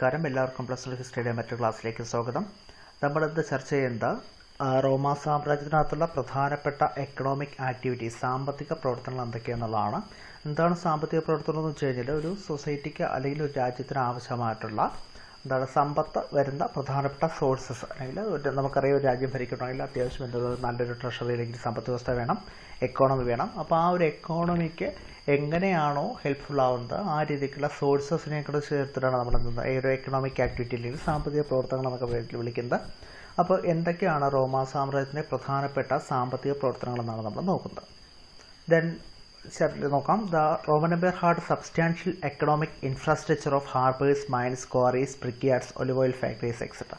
നമസ്കാരം. എല്ലാവർക്കും പ്ലസ് ഹിസ്റ്ററിയുടെ മറ്റൊരു ക്ലാസ്സിലേക്ക് സ്വാഗതം. നമ്മളിന്ന് ചർച്ച ചെയ്യുന്നത് റോമാ സാമ്രാജ്യത്തിനകത്തുള്ള പ്രധാനപ്പെട്ട എക്കണോമിക് ആക്ടിവിറ്റീസ്, സാമ്പത്തിക പ്രവർത്തനങ്ങൾ എന്തൊക്കെയാണെന്നുള്ളതാണ്. എന്താണ് സാമ്പത്തിക പ്രവർത്തനം എന്ന് വെച്ച് കഴിഞ്ഞാൽ ഒരു സൊസൈറ്റിക്ക് അല്ലെങ്കിൽ ഒരു രാജ്യത്തിന് ആവശ്യമായിട്ടുള്ള സമ്പത്ത് വരുന്ന പ്രധാനപ്പെട്ട സോഴ്സസ്. അല്ലെങ്കിൽ നമുക്കറിയാം, ഒരു രാജ്യം ഭരിക്കണമെങ്കിൽ അത്യാവശ്യം നല്ലൊരു ട്രഷറി അല്ലെങ്കിൽ സമ്പത്ത് വ്യവസ്ഥ വേണം, എക്കോണമി വേണം. അപ്പോൾ ആ ഒരു എക്കോണമിക്ക് എങ്ങനെയാണോ ഹെൽപ്ഫുൾ ആവുന്നത് ആ രീതിക്കുള്ള സോഴ്സസിനെ കൂടെ ചേർത്തിട്ടാണ് നമ്മൾ ഒരു എക്കണോമിക് ആക്ടിവിറ്റി അല്ലെങ്കിൽ സാമ്പത്തിക പ്രവർത്തനങ്ങൾ നമുക്ക് വിളിക്കുന്നത്. അപ്പോൾ എന്തൊക്കെയാണ് റോമാ സാമ്രാജ്യത്തിൻ്റെ പ്രധാനപ്പെട്ട സാമ്പത്തിക പ്രവർത്തനങ്ങൾ എന്നാണ് നമ്മൾ നോക്കുന്നത്. ദെൻ നോക്കാം. The Roman empire had substantial economic infrastructure of harbours, mines, quarries, brickyards, olive oil factories etcetera.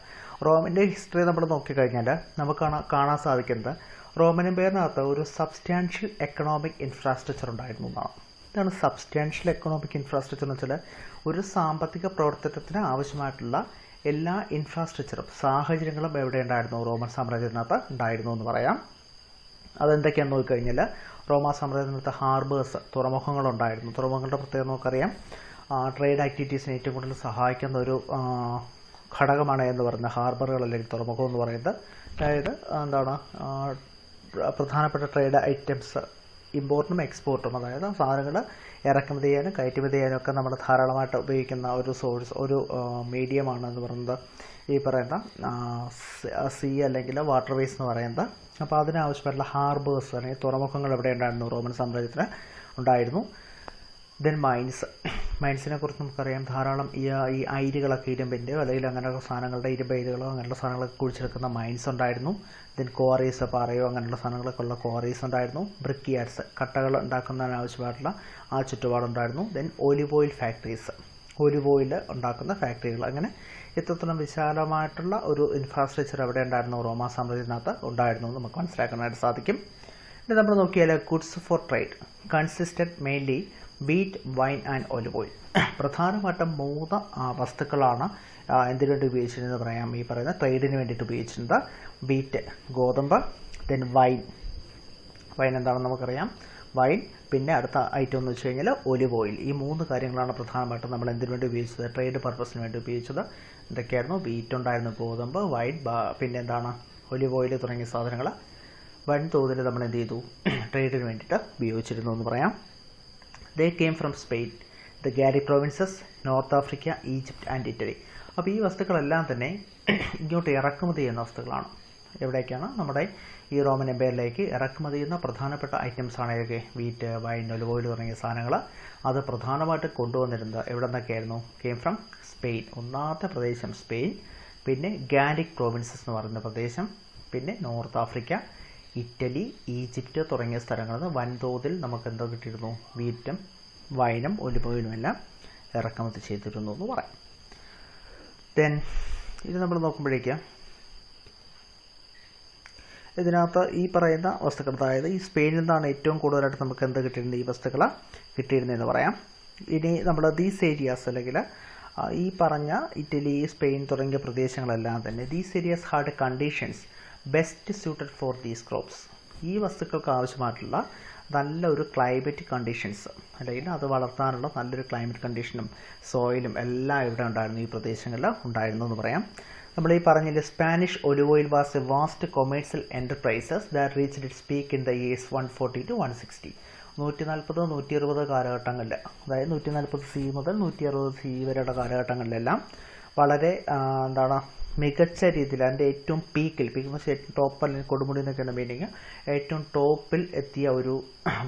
റോമിൻ്റെ ഹിസ്റ്ററി നമ്മൾ നോക്കിക്കഴിഞ്ഞാൽ നമുക്ക് കാണാൻ സാധിക്കുന്നത് റോമൻ എംപയറിനകത്ത് ഒരു സബ്സ്റ്റാൻഷ്യൽ എക്കണോമിക് ഇൻഫ്രാസ്ട്രക്ചർ ഉണ്ടായിരുന്നു എന്നാണ്. ഇതാണ് സബ്സ്റ്റാൻഷ്യൽ എക്കണോമിക് ഇൻഫ്രാസ്ട്രക്ചർ എന്ന് വെച്ചാൽ ഒരു സാമ്പത്തിക പ്രവർത്തനത്തിന് ആവശ്യമായിട്ടുള്ള എല്ലാ ഇൻഫ്രാസ്ട്രക്ചറും സാഹചര്യങ്ങളും എവിടെ ഉണ്ടായിരുന്നു? റോമൻ സാമ്രാജ്യത്തിനകത്ത് ഉണ്ടായിരുന്നു എന്ന് പറയാം. അതെന്തൊക്കെയാണെന്ന് നോക്കിക്കഴിഞ്ഞാൽ റോമാ സാമ്രാജ്യത്തിനകത്ത് ഹാർബേഴ്സ്, തുറമുഖങ്ങളുണ്ടായിരുന്നു. തുറമുഖങ്ങളുടെ പ്രത്യേകത നമുക്കറിയാം. ട്രേഡ് ആക്ടിവിറ്റീസിന് ഏറ്റവും കൂടുതൽ സഹായിക്കുന്ന ഒരു ഘടകമാണ് എന്ന് പറയുന്നത് ഹാർബറുകൾ അല്ലെങ്കിൽ തുറമുഖം എന്ന് പറയുന്നത്. അതായത് പ്രധാനപ്പെട്ട ട്രേഡ് ഐറ്റംസ് ഇമ്പോർട്ടും എക്സ്പോർട്ടും, അതായത് സാധനങ്ങൾ ഇറക്കുമതി ചെയ്യാനും കയറ്റുമതി ചെയ്യാനും ഒക്കെ നമ്മൾ ധാരാളമായിട്ട് ഉപയോഗിക്കുന്ന ഒരു സോഴ്സ്, ഒരു മീഡിയമാണ് എന്ന് പറയുന്നത് ഈ പറയുന്ന സീ അല്ലെങ്കിൽ വാട്ടർവേസ് എന്ന് പറയുന്നത്. അപ്പോൾ അതിനാവശ്യമായിട്ടുള്ള ഹാർബേഴ്സ് അല്ലെങ്കിൽ തുറമുഖങ്ങൾ എവിടെ ഉണ്ടായിരുന്നു? റോമൻ സാമ്രാജ്യത്തിന് ഉണ്ടായിരുന്നു. ദെൻ മൈൻസിനെ കുറിച്ച് നമുക്കറിയാം. ധാരാളം ഈ അയിരുകളൊക്കെ, ഇരുമ്പിൻ്റെയോ അല്ലെങ്കിൽ അങ്ങനെയുള്ള സാധനങ്ങളുടെ ഇരുമ്പ് അയിരുകളോ അങ്ങനെയുള്ള സാധനങ്ങളൊക്കെ കുഴിച്ചെടുക്കുന്ന മൈൻസ് ഉണ്ടായിരുന്നു. ദെൻ ക്വാറീസ്, പാറയോ അങ്ങനെയുള്ള സാധനങ്ങളൊക്കെ ഉള്ള ക്വാറീസ് ഉണ്ടായിരുന്നു. ബ്രിക്ക്യാർഡ്സ്, കട്ടകൾ ഉണ്ടാക്കുന്നതിനാവശ്യമായിട്ടുള്ള ആ ചുറ്റുപാടുണ്ടായിരുന്നു. Then olive oil factories, olive oil ഉണ്ടാക്കുന്ന ഫാക്ടറികൾ. അങ്ങനെ ഇത്രത്തോളം വിശാലമായിട്ടുള്ള ഒരു ഇൻഫ്രാസ്ട്രക്ചർ എവിടെ ഉണ്ടായിരുന്നു? റോമാ സാമ്രാജ്യത്തിനകത്ത് ഉണ്ടായിരുന്നു എന്ന് നമുക്ക് മനസ്സിലാക്കാനായിട്ട് സാധിക്കും. ഇനി നമ്മൾ നോക്കിയാൽ goods for trade consisted mainly wheat, wine and olive oil. പ്രധാനമായിട്ടും 3 വസ്തുക്കളാണ് എന്തിനു വേണ്ടി ഉപയോഗിച്ചിരുന്നത് പറയാം. ഈ പറയുന്ന ട്രേഡിന് വേണ്ടിയിട്ട് ഉപയോഗിച്ചിരുന്നത് വീറ്റ്, ഗോതമ്പ്, ദെൻ വൈൻ എന്താണെന്ന് നമുക്കറിയാം, വൈൻ. പിന്നെ അടുത്ത ഐറ്റം എന്ന് വെച്ച് കഴിഞ്ഞാൽ ഒലിവ് ഓയിൽ. ഈ 3 കാര്യങ്ങളാണ് പ്രധാനമായിട്ടും നമ്മൾ എന്തിനു വേണ്ടി ഉപയോഗിച്ചത്? ട്രേഡ് പർപ്പസിന് വേണ്ടി ഉപയോഗിച്ചത്. എന്തൊക്കെയായിരുന്നു? വീറ്റ് ഉണ്ടായിരുന്നു, ഗോതമ്പ്, വൈൻ, പിന്നെ ഒലിവ് ഓയിൽ തുടങ്ങിയ സാധനങ്ങൾ വൻതോതിൽ നമ്മൾ എന്ത് ചെയ്തു? ട്രേഡിന് വേണ്ടിയിട്ട് ഉപയോഗിച്ചിരുന്നു എന്ന് പറയാം. They came from Spain, the Gallic provinces, North Africa, Egypt and Italy. അപ്പോൾ ഈ വസ്തുക്കളെല്ലാം തന്നെ ഇങ്ങോട്ട് ഇറക്കുമതി ചെയ്യുന്ന വസ്തുക്കളാണ്. എവിടേക്കാണ്? നമ്മുടെ ഈ റോമൻ എംപയറിലേക്ക് ഇറക്കുമതി ചെയ്യുന്ന പ്രധാനപ്പെട്ട ഐറ്റംസ് ആണ് ഏതൊക്കെ? വീറ്റ്, വൈൻ, ഒലിവ് ഓയിൽ തുടങ്ങിയ സാധനങ്ങൾ. അത് പ്രധാനമായിട്ട് കൊണ്ടുവന്നിരുന്നത് എവിടെ നിന്നൊക്കെയായിരുന്നു? Came from Spain. ഒന്നാമത്തെ പ്രദേശം സ്പെയിൻ, പിന്നെ ഗാലിക് പ്രോവിൻസസ് എന്ന് പറയുന്ന പ്രദേശം, പിന്നെ നോർത്ത് ആഫ്രിക്ക, ഇറ്റലി, ഈജിപ്റ്റ് തുടങ്ങിയ സ്ഥലങ്ങളിൽ നിന്ന് വൻതോതിൽ നമുക്ക് എന്തോ കിട്ടിയിരുന്നു? വീറ്റും വൈനും ഒലിവ് ഓയിലും എല്ലാം ഇറക്കുമതി ചെയ്തിരുന്നു എന്ന് പറയാം. ദെൻ ഇത് നമ്മൾ നോക്കുമ്പോഴേക്ക് ഇതിനകത്ത് ഈ പറയുന്ന വസ്തുക്കൾ, അതായത് ഈ സ്പെയിനിൽ നിന്നാണ് ഏറ്റവും കൂടുതലായിട്ട് നമുക്ക് എന്ത് കിട്ടിയിരുന്നത്? ഈ വസ്തുക്കൾ കിട്ടിയിരുന്നതെന്ന് പറയാം. ഇനി നമ്മൾ ദീസ് ഏരിയാസ് അല്ലെങ്കിൽ ഈ പറഞ്ഞ ഇറ്റലി, സ്പെയിൻ തുടങ്ങിയ പ്രദേശങ്ങളെല്ലാം തന്നെ these areas had conditions best suited for these crops. ഈ വസ്തുക്കൾക്ക് ആവശ്യമായിട്ടുള്ള നല്ലൊരു ക്ലൈമറ്റിക് കണ്ടീഷൻസ് അല്ലെങ്കിൽ അത് വളർത്താനുള്ള നല്ലൊരു ക്ലൈമറ്റ് കണ്ടീഷനും സോയിലും എല്ലാം ഇവിടെ ഉണ്ടായിരുന്നു, ഈ പ്രദേശങ്ങളിൽ ഉണ്ടായിരുന്നു എന്ന് പറയാം. നമ്മൾ ഈ പറഞ്ഞില്ലേ, Spanish olive oil was a vast commercial enterprises that reached its peak in the years 140 to 160. 140-160 കാലഘട്ടങ്ങളിൽ, അതായത് 140 CE മുതൽ 160 CE വരെയുള്ള കാലഘട്ടങ്ങളിലെല്ലാം വളരെ മികച്ച രീതിയിൽ അതിൻ്റെ ഏറ്റവും പീക്കിൽ ഏറ്റവും ടോപ്പ് അല്ലെങ്കിൽ കൊടുമുടി എന്നൊക്കെയാണ് മീനിങ്, ഏറ്റവും ടോപ്പിൽ എത്തിയ ഒരു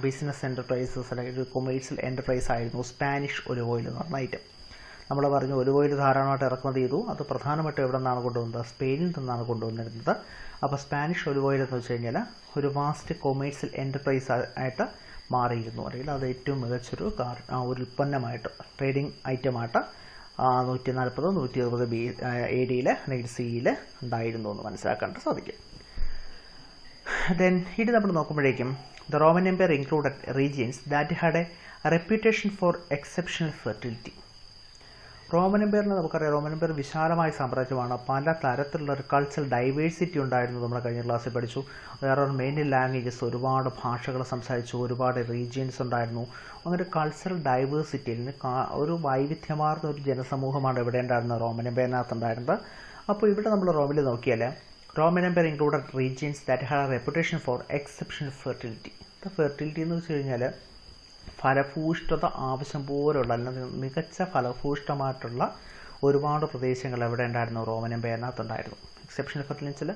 ബിസിനസ് എൻ്റർപ്രൈസസ് അല്ലെങ്കിൽ ഒരു കൊമേഴ്സ്യൽ എൻ്റർപ്രൈസ് ആയിരുന്നു സ്പാനിഷ് ഒലിവ് ഓയിൽ എന്ന് പറഞ്ഞ ഐറ്റം. നമ്മൾ പറഞ്ഞു ഒലിവ് ഓയിൽ ധാരാളമായിട്ട് ഇറക്കുമതി ചെയ്തു. അത് പ്രധാനമായിട്ടും എവിടെ നിന്നാണ് കൊണ്ടുവന്നത്? സ്പെയിനിൽ നിന്നാണ് കൊണ്ടുവന്നിരുന്നത്. അപ്പോൾ സ്പാനിഷ് ഒലിവ് ഓയിൽ എന്ന് വെച്ച് കഴിഞ്ഞാൽ ഒരു വാസ്റ്റ് കൊമേഴ്സ്യൽ എൻ്റർപ്രൈസ് ആയിട്ട് മാറിയിരുന്നു, അല്ലെങ്കിൽ അത് ഏറ്റവും മികച്ചൊരു ഒരു ഉൽപ്പന്നമായിട്ട്, ട്രേഡിംഗ് ഐറ്റമായിട്ട് 140-120 AD അല്ലെങ്കിൽ CE ഉണ്ടായിരുന്നു എന്ന് മനസ്സിലാക്കാനായിട്ട് സാധിക്കും. ദെൻ ഇത് നമ്മൾ നോക്കുമ്പോഴേക്കും the Roman empire included regions that had a reputation for exceptional fertility. Roman എംപയറിന് നമുക്കറിയാം, റോമൻ എംപയർ വിശാലമായ സാമ്രാജ്യമാണ്. പല തരത്തിലുള്ള ഒരു കൾച്ചറൽ ഡൈവേഴ്സിറ്റി ഉണ്ടായിരുന്നു. നമ്മൾ കഴിഞ്ഞ ക്ലാസ്സിൽ പഠിച്ചു. വേറെ മെയിൻ ലാംഗ്വേജസ്, ഒരുപാട് ഭാഷകൾ സംസാരിച്ചു, ഒരുപാട് റീജിയൻസ് ഉണ്ടായിരുന്നു. അങ്ങനെ കൾച്ചറൽ ഡൈവേഴ്സിറ്റിയിൽ ഒരു വൈവിധ്യമാർന്ന ഒരു ജനസമൂഹമാണ് ഇവിടെ ഉണ്ടായിരുന്നത്, റോമൻ എംപയറിനകത്ത് ഉണ്ടായിരുന്നത്. അപ്പോൾ ഇവിടെ നമ്മൾ റോമിൽ നോക്കിയാൽ Roman empire included regions that had a reputation for exceptional fertility. Fertility എന്ന് വെച്ച് കഴിഞ്ഞാൽ ഫലഭൂഷ്ഠത ആവശ്യം പോലുള്ള, അല്ലെങ്കിൽ മികച്ച ഫലഭൂഷ്ഠമായിട്ടുള്ള ഒരുപാട് പ്രദേശങ്ങൾ എവിടെ ഉണ്ടായിരുന്നു, റോമൻ എംപയറിനകത്തുണ്ടായിരുന്നു. എക്സെപ്ഷണൽ ഫെർട്ടിലിറ്റിയിൽ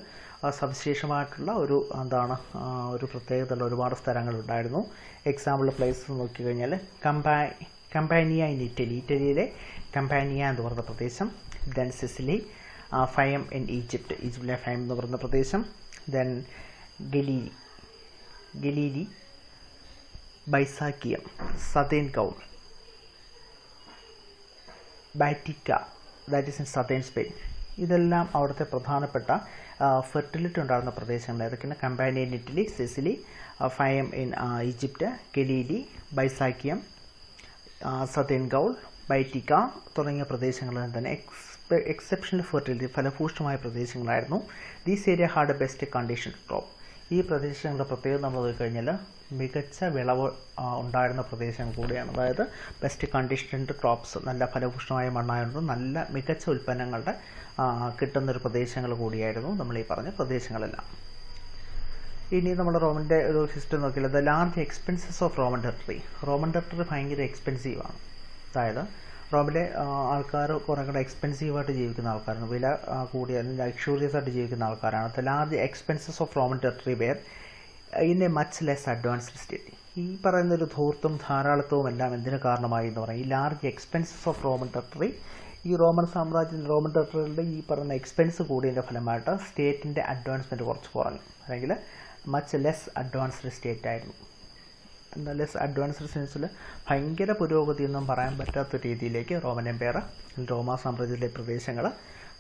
സവിശേഷമായിട്ടുള്ള ഒരു ഒരു പ്രത്യേകതയുള്ള ഒരുപാട് സ്ഥലങ്ങളുണ്ടായിരുന്നു. എക്സാമ്പിൾ പ്ലേസസ് നോക്കിക്കഴിഞ്ഞാൽ കമ്പാനിയ ഇൻ ഇറ്റലി, ഇറ്റലിയിലെ കമ്പാനിയ എന്ന് പറയുന്ന പ്രദേശം. Then Sicily, Fayum in Egypt, ഈജിപ്തിലെ ഫയം എന്ന് പറയുന്ന പ്രദേശം. Then Galilee, Byzacium, southern Gaul, Baetica, that is in southern Spain. ഇതെല്ലാം അവിടുത്തെ പ്രധാനപ്പെട്ട ഫെർട്ടിലിറ്റി ഉണ്ടാകുന്ന പ്രദേശങ്ങൾ. ഏതൊക്കെയാണ്? Campania in Italy, Sicily, Fayum in Egypt, Galilee, Byzacium, southern Gaul, Baetica തുടങ്ങിയ പ്രദേശങ്ങളിൽ തന്നെ എക്സെപ്ഷണൽ ഫെർട്ടിലിറ്റി, ഫലഭൂഷ്ടമായ പ്രദേശങ്ങളായിരുന്നു. These area had a best condition crop. ഈ പ്രദേശങ്ങളുടെ പ്രത്യേകത നമ്മൾ നോക്കിക്കഴിഞ്ഞാൽ മികച്ച വിളവ് ഉണ്ടായിരുന്ന പ്രദേശങ്ങൾ കൂടിയാണ്. അതായത് ബെസ്റ്റ് കണ്ടീഷൻഡ് ക്രോപ്സ്, നല്ല ഫലഭൂഷ്ടമായ മണ്ണായതുകൊണ്ട് നല്ല മികച്ച ഉൽപ്പന്നങ്ങളുടെ കിട്ടുന്നൊരു പ്രദേശങ്ങൾ കൂടിയായിരുന്നു നമ്മൾ ഈ പറഞ്ഞ പ്രദേശങ്ങളെല്ലാം. ഇനി നമ്മൾ റോമൻ്റെ ഒരു ഹിസ്റ്ററി നോക്കിയാൽ the large expenses of Roman territory. Roman territory ഭയങ്കര എക്സ്പെൻസീവാണ്. അതായത് റോമിലെ ആൾക്കാർ കുറേ കൂടെ എക്സ്പെൻസീവായിട്ട് ജീവിക്കുന്ന ആൾക്കാരാണ്, വില കൂടിയ ലക്ഷൂറിയസ് ആയിട്ട് ജീവിക്കുന്ന ആൾക്കാരാണ്. The large expenses of Roman territory were in a much less advanced state. ഈ പറയുന്നൊരു ധൂർത്തും ധാരാളിത്തവും എല്ലാം എന്തിനു കാരണമായി എന്ന് പറയും? ഈ large expenses of Roman territory, ഈ റോമൻ സാമ്രാജ്യത്തിൽ റോമൻ ടെറിട്ടറിയുടെ ഈ പറയുന്ന എക്സ്പെൻസ് കൂടിയതിൻ്റെ ഫലമായിട്ട് സ്റ്റേറ്റിൻ്റെ അഡ്വാൻസ്മെൻറ്റ് കുറച്ച് കുറഞ്ഞു, അല്ലെങ്കിൽ മച്ച് ലെസ് അഡ്വാൻസ്ഡ് സ്റ്റേറ്റ് ആയിരുന്നു. എന്നാൽ ലെസ് അഡ്വാൻസ്ഡ് സെൻസിൽ ഭയങ്കര പുരോഗതി ഒന്നും പറയാൻ പറ്റാത്ത രീതിയിലേക്ക് റോമൻ എംപയർ, റോമാ സാമ്രാജ്യത്തിലെ പ്രദേശങ്ങൾ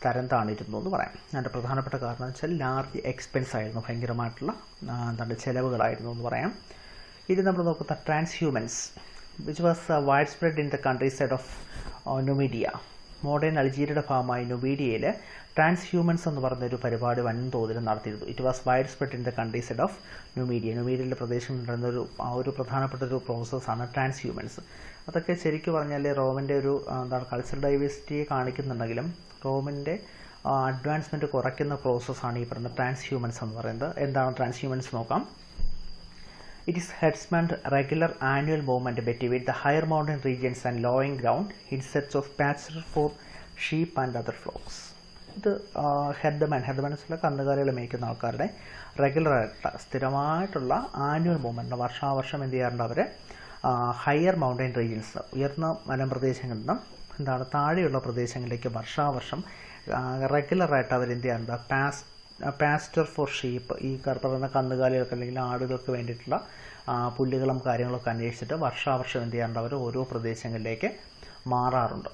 തരം താണിരുന്നു എന്ന് പറയാം. അതിൻ്റെ പ്രധാനപ്പെട്ട കാരണം എന്ന് വെച്ചാൽ ലാർജ് എക്സ്പെൻസ് ആയിരുന്നു, ഭയങ്കരമായിട്ടുള്ള ചിലവുകളായിരുന്നു എന്ന് പറയാം. ഇനി നമ്മൾ നോക്കുന്ന transhumance which was widespread in the countryside of Numidia. Modern അൾജീരിയയുടെ ഭാഗമായി നുമീഡിയയിൽ ട്രാൻസ്ഹ്യൂമൻസ് എന്ന് പറഞ്ഞൊരു പരിപാടി വൻതോതിൽ നടത്തിയിരുന്നു. It was widespread in the countryside of Numidia. ന്യൂമീഡിയയിലെ പ്രദേശം നടന്നൊരു ഒരു പ്രധാനപ്പെട്ട ഒരു പ്രോസസ്സാണ് ട്രാൻസ്ഹ്യൂമൻസ്. അതൊക്കെ ശരിക്കും പറഞ്ഞാൽ റോമിൻ്റെ ഒരു കൾച്ചറൽ ഡൈവേഴ്സിറ്റിയെ കാണിക്കുന്നുണ്ടെങ്കിലും റോമിൻ്റെ അഡ്വാൻസ്മെൻറ്റ് കുറയ്ക്കുന്ന പ്രോസസ്സാണ് ഈ പറയുന്ന ട്രാൻസ്ഹ്യൂമൻസ് എന്ന് പറയുന്നത്. എന്താണ് ട്രാൻസ്ഹ്യൂമൻസ് നോക്കാം. It is headsman's regular annual movement between the higher mountain regions and lowing ground in search of pasture for sheep and other flocks. ഇത് ഹെഡ്മാൻസിലെ കന്നുകാലികൾ മേയ്ക്കുന്ന ആൾക്കാരുടെ റെഗുലറായിട്ടുള്ള സ്ഥിരമായിട്ടുള്ള ആനുവൽ മൂവ്മെൻറ്റ്, വർഷാവർഷം എന്ത് ചെയ്യാറുണ്ട് അവർ ഹയർ മൗണ്ടൻ റീജിയൻസ്, ഉയർന്ന മലമ്പ്രദേശങ്ങളിൽ നിന്നും താഴെയുള്ള പ്രദേശങ്ങളിലേക്ക് വർഷാവർഷം റെഗുലറായിട്ട് അവരെന്ത് ചെയ്യാറുണ്ട് പാസ്റ്റർ ഫോർ ഷീപ്പ്, ഈ പറയുന്ന കന്നുകാലികൾക്ക് അല്ലെങ്കിൽ ആടുകൾക്ക് വേണ്ടിയിട്ടുള്ള പുല്ലുകളും കാര്യങ്ങളൊക്കെ അന്വേഷിച്ചിട്ട് വർഷാവർഷം എന്ത് ചെയ്യാറുണ്ട് അവർ ഓരോ പ്രദേശങ്ങളിലേക്ക് മാറാറുണ്ട്.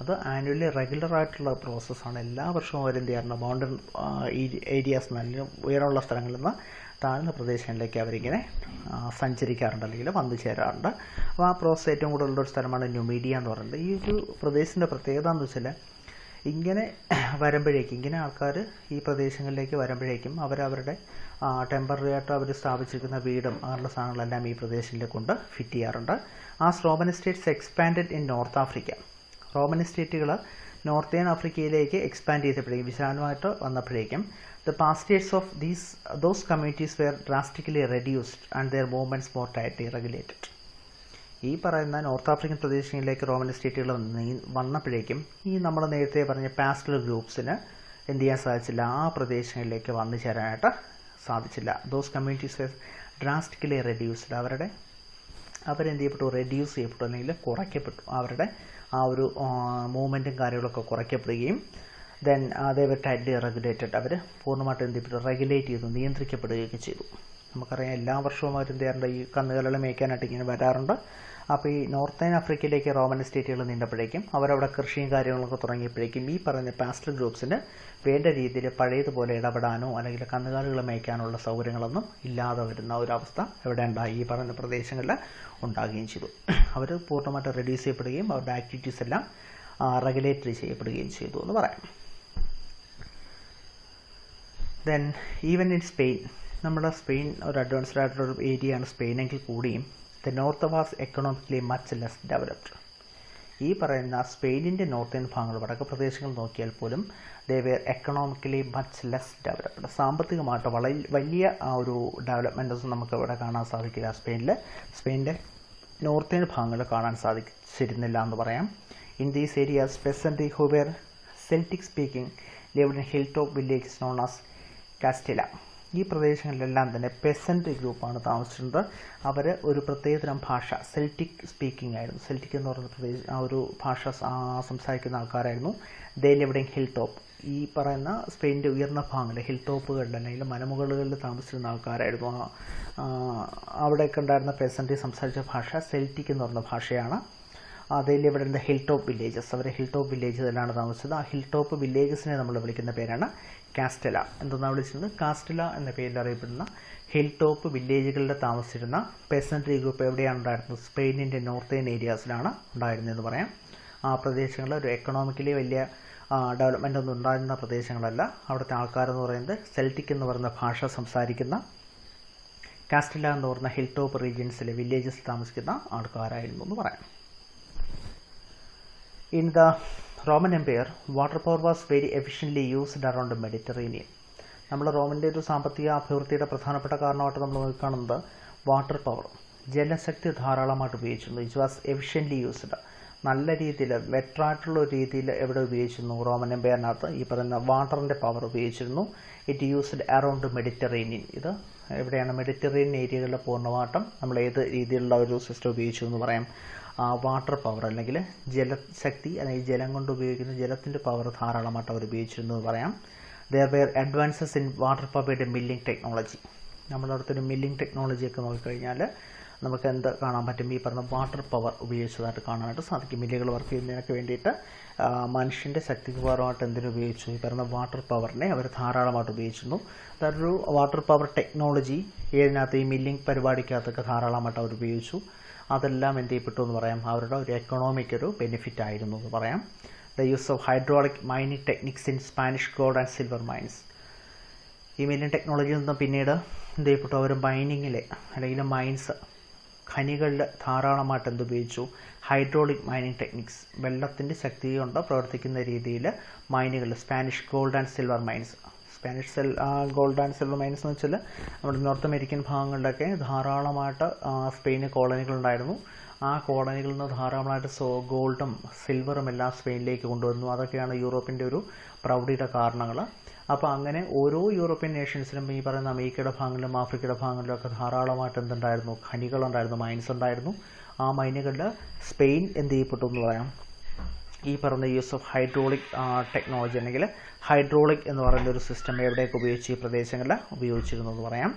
അത് ആനുവലി റെഗുലറായിട്ടുള്ള പ്രോസസ്സാണ്. എല്ലാ വർഷവും അവരെന്ത് ചെയ്യാറുണ്ട് മൗണ്ടൻ ഏരിയാസ് നല്ല ഉയരമുള്ള സ്ഥലങ്ങളിൽ നിന്ന് താഴ്ന്ന പ്രദേശങ്ങളിലേക്ക് അവരിങ്ങനെ സഞ്ചരിക്കാറുണ്ട് അല്ലെങ്കിൽ വന്നു ചേരാറുണ്ട്. അപ്പോൾ ആ പ്രോസസ്സ് ഏറ്റവും കൂടുതലുള്ള ഒരു സ്ഥലമാണ് ന്യൂമീഡിയ എന്ന് പറയുന്നത്. ഈ ഒരു പ്രദേശത്തിൻ്റെ പ്രത്യേകത എന്ന് വെച്ചാൽ ഇങ്ങനെ വരുമ്പോഴേക്കും, ഇങ്ങനെ ആൾക്കാർ ഈ പ്രദേശങ്ങളിലേക്ക് വരുമ്പോഴേക്കും അവരവരുടെ ടെമ്പററി ആയിട്ട് അവർ സ്ഥാപിച്ചിരിക്കുന്ന വീടും അങ്ങനെയുള്ള സാധനങ്ങളെല്ലാം ഈ പ്രദേശങ്ങളിലേക്ക് കൊണ്ട് ഫിറ്റ് ചെയ്യാറുണ്ട്. Roman states expanded in North Africa. Roman സ്റ്റേറ്റുകൾ നോർത്തേൺ ആഫ്രിക്കയിലേക്ക് എക്സ്പാൻഡ് ചെയ്തപ്പോഴേക്കും, വിശാലമായിട്ട് വന്നപ്പോഴേക്കും the pastors of those communities were drastically reduced and their movements more tightly regulated. ഈ പറയുന്ന നോർത്ത് ആഫ്രിക്കൻ പ്രദേശങ്ങളിലേക്ക് റോമൻ സ്റ്റേറ്റുകൾ വന്നപ്പോഴേക്കും ഈ നമ്മൾ നേരത്തെ പറഞ്ഞ പാസ്റ്റൽ ഗ്രൂപ്പ്സിന് എന്ത് ചെയ്യാൻ സാധിച്ചില്ല, ആ പ്രദേശങ്ങളിലേക്ക് വന്നു ചേരാനായിട്ട് സാധിച്ചില്ല. Those communities were drastically reduced. അവരെന്ത് ചെയ്യപ്പെട്ടു, റെഡ്യൂസ് ചെയ്യപ്പെട്ടു അല്ലെങ്കിൽ കുറയ്ക്കപ്പെട്ടു. അവരുടെ ആ ഒരു മൂവ്മെൻറ്റും കാര്യങ്ങളൊക്കെ കുറയ്ക്കപ്പെടുകയും ദെൻ അതേ ടൈറ്റ്ലി റെഗുലേറ്റഡ്, അവർ പൂർണ്ണമായിട്ട് എന്ത് ചെയ്യപ്പെട്ടു, റെഗുലേറ്റ് ചെയ്തു, നിയന്ത്രിക്കപ്പെടുകയൊക്കെ ചെയ്തു. നമുക്കറിയാം എല്ലാ വർഷവും അവർ എന്ത് ചെയ്യാറുണ്ട്, ഈ കന്നുകാലികളെ മേയ്ക്കാനായിട്ട് ഇങ്ങനെ വരാറുണ്ട്. അപ്പോൾ ഈ നോർത്തേൺ ആഫ്രിക്കയിലേക്ക് റോമൻ സ്റ്റേറ്റുകൾ നീണ്ടപ്പോഴേക്കും അവരവിടെ കൃഷിയും കാര്യങ്ങളൊക്കെ തുടങ്ങിയപ്പോഴേക്കും ഈ പറഞ്ഞ പാസ്റ്റൽ ഗ്രൂപ്പ്സിന് വേണ്ട രീതിയിൽ പഴയതുപോലെ ഇടപെടാനോ അല്ലെങ്കിൽ കന്നുകാലികൾ മേയ്ക്കാനുള്ള സൗകര്യങ്ങളൊന്നും ഇല്ലാതെ വരുന്ന ഒരവസ്ഥ എവിടെ ഉണ്ടായി, ഈ പറഞ്ഞ പ്രദേശങ്ങളിൽ ഉണ്ടാകുകയും ചെയ്തു. അവർ പൂർണ്ണമായിട്ട് റെഡ്യൂസ് ചെയ്യപ്പെടുകയും അവരുടെ ആക്ടിവിറ്റീസ് എല്ലാം റെഗുലേറ്ററി ചെയ്യപ്പെടുകയും ചെയ്തു എന്ന് പറയാം. ദെൻ ഈവൻ ഇൻ സ്പെയിൻ, നമ്മുടെ സ്പെയിൻ ഒരു അഡ്വാൻസ്ഡ് ആയിട്ടുള്ളൊരു ഏരിയയാണ് സ്പെയിൻ എങ്കിൽ കൂടിയും the north was economically much less developed. ഈ പറയുന്ന സ്പെയിനിൻ്റെ നോർത്തേൺ ഭാഗങ്ങൾ, വടക്ക് പ്രദേശങ്ങൾ നോക്കിയാൽ പോലും they were economically much less developed. സാമ്പത്തികമായിട്ട് വലിയ ഒരു ഡെവലപ്മെൻറ്റൊന്നും നമുക്ക് ഇവിടെ കാണാൻ സാധിക്കില്ല. സ്പെയിനിൻ്റെ നോർത്തേൺ ഭാഗങ്ങൾ കാണാൻ സാധിച്ചിരുന്നില്ല എന്ന് പറയാം. In these areas peasantry who were Celtic speaking lived in hilltop village known as castella. ഈ പ്രദേശങ്ങളിലെല്ലാം തന്നെ പെസൻറ്റ് ഗ്രൂപ്പാണ് താമസിച്ചിരുന്നത്. അവർ ഒരു പ്രത്യേകതരം ഭാഷ സെൽറ്റിക് സ്പീക്കിംഗ് ആയിരുന്നു. സെൽറ്റിക് എന്ന് പറയുന്ന ആ ഒരു ഭാഷ സംസാരിക്കുന്ന ആൾക്കാരായിരുന്നു. ദേ ലിവ്ഡ് ഇൻ ഹിൽ ടോപ്പ്. ഈ പറയുന്ന സ്പെയിനിൻ്റെ ഉയർന്ന ഭാഗങ്ങളിൽ ഹിൽ ടോപ്പുകളിൽ അല്ലെങ്കിൽ മലമുകളിൽ താമസിച്ചിരുന്ന ആൾക്കാരായിരുന്നു. അവിടെയൊക്കെ ഉണ്ടായിരുന്ന പെസൻറ്റ് സംസാരിച്ച ഭാഷ സെൽറ്റിക് എന്ന് പറയുന്ന ഭാഷയാണ്. അതിൽ ഇവിടെ ഉണ്ട് ഹിൽ ടോപ്പ് വില്ലേജസ്. അവർ ഹിൽ ടോപ്പ് വില്ലേജിലാണ് താമസിച്ചത്. ആ ഹിൽ ടോപ്പ് വില്ലേജസിനെ നമ്മൾ വിളിക്കുന്ന പേരാണ് കാസ്റ്റല. എന്തെന്നാണ് വിളിച്ചിരുന്നത്? കാസ്റ്റല എന്ന പേരിൽ അറിയപ്പെടുന്ന ഹിൽ ടോപ്പ് വില്ലേജുകളിൽ താമസിച്ചിരുന്ന പെസൻട്രി ഗ്രൂപ്പ് എവിടെയാണ് ഉണ്ടായിരുന്നത്? സ്പെയിനിൻ്റെ നോർത്തേൺ ഏരിയാസിലാണ് ഉണ്ടായിരുന്നതെന്ന് പറയാം. ആ പ്രദേശങ്ങളിൽ ഒരു എക്കണോമിക്കലി വലിയ ഡെവലപ്മെൻ്റ് ഒന്നും ഉണ്ടായിരുന്ന പ്രദേശങ്ങളല്ല. അവിടുത്തെ ആൾക്കാരെന്ന് പറയുന്നത് സെൽറ്റിക് എന്ന് പറയുന്ന ഭാഷ സംസാരിക്കുന്ന കാസ്റ്റല എന്ന് പറയുന്ന ഹിൽ ടോപ്പ് റീജിയൻസിലെ വില്ലേജസിൽ താമസിക്കുന്ന ആൾക്കാരായിരുന്നു എന്ന് പറയാം. In the Roman Empire, water power was very efficiently used around the Mediterranean. നമ്മൾ റോമിൻ്റെ ഒരു സാമ്പത്തിക അഭിവൃദ്ധിയുടെ പ്രധാനപ്പെട്ട കാരണമായിട്ട് നമ്മൾ നോക്കിക്കാണുന്നത് വാട്ടർ പവർ, ജലശക്തി ധാരാളമായിട്ട് ഉപയോഗിച്ചിരുന്നു. It was efficiently used. നല്ല രീതിയിൽ ബെറ്ററായിട്ടുള്ള ഒരു രീതിയിൽ എവിടെ ഉപയോഗിച്ചിരുന്നു? റോമൻ എംപയറിനകത്ത് ഈ പറയുന്ന വാട്ടറിൻ്റെ പവർ ഉപയോഗിച്ചിരുന്നു. It used around Mediterranean. ഇത് എവിടെയാണ്? മെഡിറ്ററേനിയൻ ഏരിയകളിലെ പൂർണ്ണമായിട്ടും നമ്മൾ ഏത് രീതിയിലുള്ള ഒരു സിസ്റ്റം ഉപയോഗിച്ചു എന്ന് പറയാം? വാട്ടർ പവർ അല്ലെങ്കിൽ ജലശക്തി അല്ലെങ്കിൽ ജലം കൊണ്ട് ഉപയോഗിക്കുന്ന ജലത്തിൻ്റെ പവർ ധാരാളമായിട്ട് അവർ ഉപയോഗിച്ചിരുന്നു എന്ന് പറയാം. There were advances in water പവറുടെ മില്ലിംഗ് ടെക്നോളജി. നമ്മളടുത്തൊരു മില്ലിംഗ് ടെക്നോളജിയൊക്കെ നോക്കിക്കഴിഞ്ഞാൽ നമുക്ക് എന്ത് കാണാൻ പറ്റും? ഈ പറഞ്ഞ വാട്ടർ പവർ ഉപയോഗിച്ചതായിട്ട് കാണാനായിട്ട് സാധിക്കും. മില്ലുകൾ വർക്ക് ചെയ്യുന്നതിനൊക്കെ വേണ്ടിയിട്ട് മനുഷ്യൻ്റെ ശക്തിക്ക് പകരമായിട്ട് എന്തിനു ഉപയോഗിച്ചു? ഈ പറയുന്ന വാട്ടർ പവറിനെ അവർ ധാരാളമായിട്ട് ഉപയോഗിച്ചിരുന്നു. അതൊരു വാട്ടർ പവർ ടെക്നോളജി ഇതിനകത്ത് ഈ മില്ലിംഗ് പരിപാടിക്കകത്തൊക്കെ ധാരാളമായിട്ട് അവർ ഉപയോഗിച്ചു. അതെല്ലാം എന്ത് ചെയ്യപ്പെട്ടു എന്ന് പറയാം? അവരുടെ ഒരു എക്കണോമിക് ഒരു ബെനിഫിറ്റ് ആയിരുന്നു എന്ന് പറയാം. The use of hydraulic mining techniques in Spanish gold and silver mines. ഈ മില്ലിംഗ് ടെക്നോളജിയിൽ നിന്നും പിന്നീട് എന്ത് ചെയ്യപ്പെട്ടു? അവർ മൈനിങ്ങിലെ അല്ലെങ്കിൽ മൈൻസ് ഖനികളിൽ ധാരാളമായിട്ട് എന്തുപയോഗിച്ചു? ഹൈഡ്രോളിക് മൈനിങ് ടെക്നിക്സ്, വെള്ളത്തിൻ്റെ ശക്തി കൊണ്ട് പ്രവർത്തിക്കുന്ന രീതിയിൽ മൈനുകൾ, Spanish gold and silver mines. Spanish gold and silver mines എന്ന് വെച്ചാൽ നമ്മുടെ നോർത്ത് അമേരിക്കൻ ഭാഗങ്ങളിലൊക്കെ ധാരാളമായിട്ട് സ്പെയിന് കോളനികളുണ്ടായിരുന്നു. ആ കോളനികളിൽ നിന്ന് ധാരാളമായിട്ട് ഗോൾഡും സിൽവറും എല്ലാം സ്പെയിനിലേക്ക് കൊണ്ടുവന്നു. അതൊക്കെയാണ് യൂറോപ്പിൻ്റെ ഒരു പ്രൗഢിയുടെ കാരണങ്ങൾ. അപ്പോൾ അങ്ങനെ ഓരോ യൂറോപ്യൻ നേഷൻസിലും ഈ പറയുന്ന അമേരിക്കയുടെ ഭാഗങ്ങളിലും ആഫ്രിക്കയുടെ ഭാഗങ്ങളിലും ഒക്കെ ധാരാളമായിട്ട് എന്തുണ്ടായിരുന്നു? ഖനികളുണ്ടായിരുന്നു, മൈൻസ് ഉണ്ടായിരുന്നു. ആ മൈനുകളിൽ സ്പെയിൻ എന്ത് ചെയ്യപ്പെട്ടു എന്ന് പറയാം? ഈ പറഞ്ഞ യൂസ് ഓഫ് ഹൈഡ്രോളിക് ടെക്നോളജി അല്ലെങ്കിൽ ഹൈഡ്രോളിക് എന്ന് പറയുന്ന ഒരു സിസ്റ്റം എവിടെയൊക്കെ ഉപയോഗിച്ച് ഈ പ്രദേശങ്ങളിൽ ഉപയോഗിച്ചിരുന്നു എന്ന് പറയാം.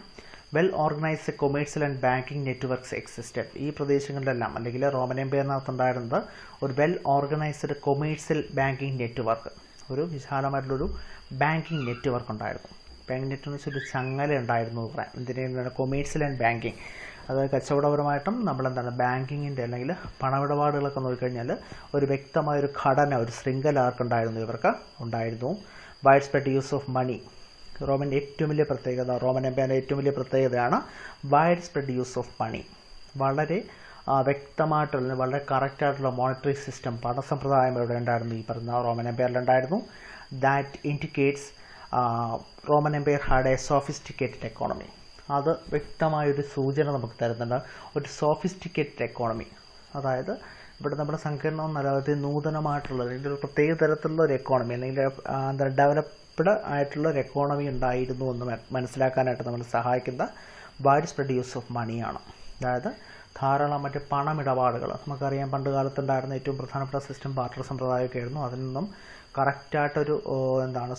Well organised commercial and banking networks existed. ഈ പ്രദേശങ്ങളിലെല്ലാം അല്ലെങ്കിൽ റോമൻ എംപയറിനകത്ത് ഉണ്ടായിരുന്നത് ഒരു well organised commercial banking network, ഒരു വിശാലമായിട്ടുള്ളൊരു ബാങ്കിങ് നെറ്റ്വർക്ക് ഉണ്ടായിരുന്നു. ബാങ്കിങ് നെറ്റ്വർക്ക് എന്ന് വെച്ചാൽ ഒരു ചങ്ങല ഉണ്ടായിരുന്നു എന്ന് പറയാം. എന്തിനാണ്? Commercial and banking. അത് കച്ചവടപരമായിട്ടും നമ്മളെന്താണ് ബാങ്കിങ്ങിൻ്റെ അല്ലെങ്കിൽ പണമിടപാടുകളൊക്കെ നോക്കിക്കഴിഞ്ഞാൽ ഒരു വ്യക്തമായൊരു ഘടന, ഒരു ശൃംഖല ആർക്കുണ്ടായിരുന്നു? ഇവർക്ക് ഉണ്ടായിരുന്നു. Widespread use of money. റോമൻ്റെ ഏറ്റവും വലിയ പ്രത്യേകത, റോമൻ എംപയറിൻ്റെ ഏറ്റവും വലിയ പ്രത്യേകതയാണ് widespread use of money. വളരെ വ്യക്തമായിട്ടുള്ള വളരെ കറക്റ്റായിട്ടുള്ള മോണിറ്ററി സിസ്റ്റം, പണസമ്പ്രദായം ഇവിടെ ഉണ്ടായിരുന്നു. ഈ പറഞ്ഞ റോമൻ എംപയറിലുണ്ടായിരുന്നു. That indicates Roman empire had a sophisticated economy. അത് വ്യക്തമായൊരു സൂചന നമുക്ക് തരുന്നുണ്ട്. ഒരു സോഫിസ്റ്റിക്കേറ്റഡ് എക്കോണമി, അതായത് ഇവിടെ നമ്മുടെ സങ്കീർണം നിലവിൽ നൂതനമായിട്ടുള്ള അല്ലെങ്കിൽ ഒരു പ്രത്യേക തരത്തിലുള്ള ഒരു എക്കോണമി അല്ലെങ്കിൽ എന്താ ഡെവലപ്ഡ് ആയിട്ടുള്ള ഒരു എക്കോണമി ഉണ്ടായിരുന്നു എന്ന് മനസ്സിലാക്കാനായിട്ട് നമ്മൾ സഹായിക്കുന്ന വൈഡ് സ്പ്രെഡ് യൂസ് ഓഫ് മണിയാണ്. അതായത് ധാരാളം മറ്റ് പണമിടപാടുകൾ. നമുക്കറിയാം പണ്ട് കാലത്തുണ്ടായിരുന്ന ഏറ്റവും പ്രധാനപ്പെട്ട സിസ്റ്റം ബാർട്ടർ സമ്പ്രദായമൊക്കെ ആയിരുന്നു. അതിൽ നിന്നും കറക്റ്റായിട്ടൊരു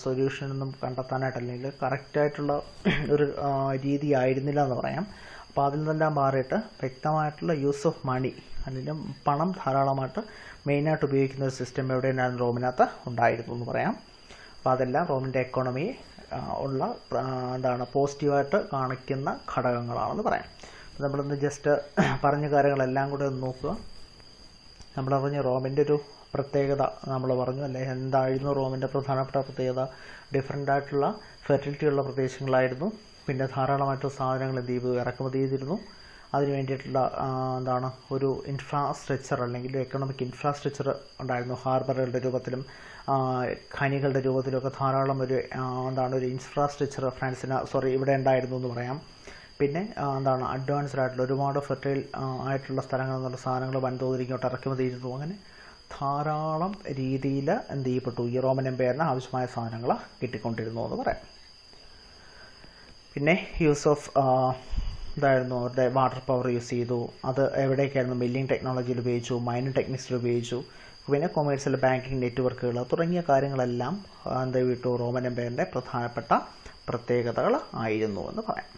സൊല്യൂഷനൊന്നും കണ്ടെത്താനായിട്ട് അല്ലെങ്കിൽ കറക്റ്റായിട്ടുള്ള ഒരു രീതി ആയിരുന്നില്ല എന്ന് പറയാം. അപ്പോൾ അതിൽ നിന്നെല്ലാം മാറിയിട്ട് വ്യക്തമായിട്ടുള്ള യൂസ് ഓഫ് മണി അല്ലെങ്കിൽ പണം ധാരാളമായിട്ട് മെയിനായിട്ട് ഉപയോഗിക്കുന്ന ഒരു സിസ്റ്റം എവിടെയാണ്? റോമിനകത്ത് ഉണ്ടായിരുന്നു എന്ന് പറയാം. അപ്പോൾ അതെല്ലാം റോമിൻ്റെ എക്കോണമിയെ ഉള്ള പോസിറ്റീവായിട്ട് കാണിക്കുന്ന ഘടകങ്ങളാണെന്ന് പറയാം. നമ്മളിന്ന് ജസ്റ്റ് പറഞ്ഞ കാര്യങ്ങളെല്ലാം കൂടെ ഒന്ന് നോക്കുക. നമ്മളറിഞ്ഞ റോമിൻ്റെ ഒരു പ്രത്യേകത നമ്മൾ പറഞ്ഞു അല്ലേ, എന്തായിരുന്നു റോമിൻ്റെ പ്രധാനപ്പെട്ട പ്രത്യേകത? ഡിഫറൻ്റ് ആയിട്ടുള്ള ഫെർട്ടിലിറ്റി ഉള്ള പ്രദേശങ്ങളായിരുന്നു. പിന്നെ ധാരാളമായിട്ട് സാധനങ്ങൾ എന്ത് ചെയ്തു, ഇറക്കുമതി ചെയ്തിരുന്നു. അതിന് വേണ്ടിയിട്ടുള്ള ഒരു ഇൻഫ്രാസ്ട്രക്ചർ അല്ലെങ്കിൽ എക്കണോമിക് ഇൻഫ്രാസ്ട്രക്ചർ ഉണ്ടായിരുന്നു. ഹാർബറുകളുടെ രൂപത്തിലും ഖനികളുടെ രൂപത്തിലുമൊക്കെ ധാരാളം ഒരു ഇൻഫ്രാസ്ട്രക്ചർ ഇവിടെ ഉണ്ടായിരുന്നു എന്ന് പറയാം. പിന്നെ അഡ്വാൻസ്ഡ് ആയിട്ടുള്ള ഒരുപാട് ഫെർട്ടൈൽ ആയിട്ടുള്ള സ്ഥലങ്ങളിൽ നിന്നുള്ള സാധനങ്ങൾ വൻതോതിൽ ഇങ്ങോട്ട് ഇറക്കുമതി ചെയ്തു. അങ്ങനെ ധാരാളം രീതിയിൽ എന്ത് ചെയ്യപ്പെട്ടു, ഈ റോമൻ എംപയറിന് ആവശ്യമായ സാധനങ്ങൾ കിട്ടിക്കൊണ്ടിരുന്നു എന്ന് പറയാം. പിന്നെ യൂസ് ഓഫ് അവരുടെ വാട്ടർ പവർ യൂസ് ചെയ്തു. അത് എവിടേക്കായിരുന്നു? മില്ലിംഗ് ടെക്നോളജിയിൽ ഉപയോഗിച്ചു, മൈനിങ് ടെക്നിക്സിൽ ഉപയോഗിച്ചു. പിന്നെ കൊമേഴ്സ്യൽ ബാങ്കിങ് നെറ്റ്വർക്കുകൾ തുടങ്ങിയ കാര്യങ്ങളെല്ലാം റോമൻ എംപയറിൻ്റെ പ്രധാനപ്പെട്ട പ്രത്യേകതകൾ ആയിരുന്നു എന്ന് പറയാം.